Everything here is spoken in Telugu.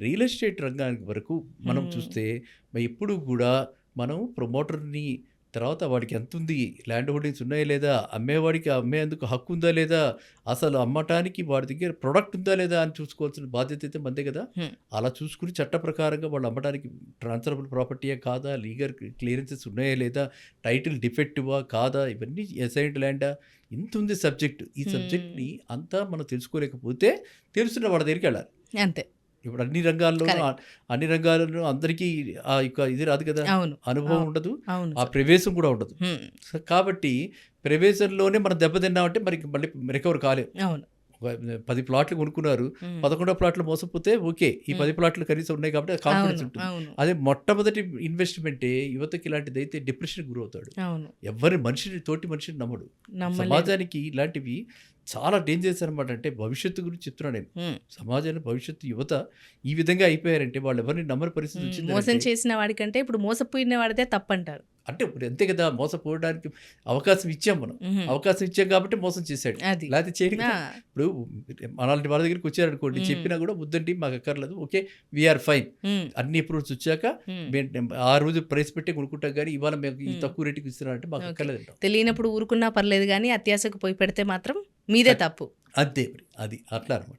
రియల్ ఎస్టేట్ రంగానికి వరకు మనం హ్మ్. చూస్తే ఎప్పుడు కూడా మనం ప్రమోటర్‌ని తర్వాత వాడికి ఎంతుంది, ల్యాండ్ హోల్డింగ్స్ ఉన్నాయా లేదా, అమ్మేవాడికి అమ్మేందుకు హక్కు ఉందా లేదా, అసలు అమ్మటానికి వాడి దగ్గర ప్రొడక్ట్ ఉందా లేదా అని చూసుకోవాల్సిన బాధ్యత అయితే మనదే కదా! హ్మ్. అలా చూసుకొని చట్ట ప్రకారంగా వాళ్ళు అమ్మడానికి ట్రాన్స్‌ఫరబుల్ ప్రాపర్టీయా కాదా, లీగల్ క్లియరెన్సెస్ ఉన్నాయా లేదా, టైటిల్ డిఫెక్టివా కాదా, ఇవన్నీ అసైన్డ్ ల్యాండా, ఇంతుంది సబ్జెక్ట్. ఈ హ్మ్. సబ్జెక్ట్‌ని అంతా మనం తెలుసుకోలేకపోతే తెలుసున్న వాళ్ళ దగ్గరికెళ్ళాలి. అంతే. ఇప్పుడు కరెక్ట్. అన్ని రంగాల్లోనూ అందరికీ ఆ యొక్క ఇది రాదు కదా! అవును. అనుభవం అవును. ఉండదు. అవును ఆ సార్. ప్రవేశం కూడా ఉండదు. హ్మ్. సో, కాబట్టి ప్రవేశంలోనే మనం దెబ్బతిన్నామంటే మరి మళ్ళీ రికవర్ కాలేం. అవును. ఒక 10 ప్లాట్లు కొనుక్కున్నారు. హ్మ్. 11వ ప్లాట్‌లో మోసపోతే ఓకే. ఈ హ్మ్. 10 ప్లాట్లు కనీసం ఉన్నాయి కాబట్టి కాన్ఫిడెన్స్ అవును. ఉంటుంది. అవును. అదే మొట్టమొదటి ఇన్వెస్ట్‌మెంటే యువతకి ఇలాంటిదైతే డిప్రెషన్‌కి గురవుతాడు. అవును. తోటి మనిషిని నమ్మడు. నమ్మలేరు. సమాజానికి ఇలాంటివి చాలా డేంజరస్ అనమాట. అంటే భవిష్యత్తు గురించి చెప్తున్నా నేను. హ్మ్. సమాజంలో భవిష్యత్తు యువత ఈ విధంగా అయిపోయారంటే వాళ్ళు ఎవరిని నమ్మని పరిస్థితి హ్మ్. మోసం వచ్చిందనంటే చేసిన వాడికంటే ఇప్పుడు మోసపోయిన వాడిదే తప్పంటారు. అంటే ఇప్పుడు అంతే కదా! మోసపోవడానికి అవకాశం ఇచ్చాం మనం. హుహు. అవకాశం ఇచ్చాం కాబట్టి మోసం చేశాడు. అది. లేతే చేయడు ఆ! కదా! ఇప్పుడు అలాంటి వాళ్ళ దగ్గరికి వచ్చారనుకోండి, హ్మ్. చెప్పినా కూడా వద్దండి మాకు అక్కర్లేదు. Okay. We are fine. Hmm. అన్ని అప్రూవల్స్ వచ్చాక హ్మ్. ఆ రోజు ప్రైస్ పెట్టే కొనుక్కుంటాం గానీ, ఇవాళ మేము ఈ హ్మ్. తక్కువ రేటుకి ఇస్తున్నారంటే మాకు ఓకే. అక్కర్లేదంటాం. తెలియనప్పుడు ఊరుకున్నా పర్లేదు గానీ, అత్యాశకు పోయి పెడితే మాత్రం మీదే ఖచ్ తప్పు. అంతే మరి. అది అట్లా అనమాట.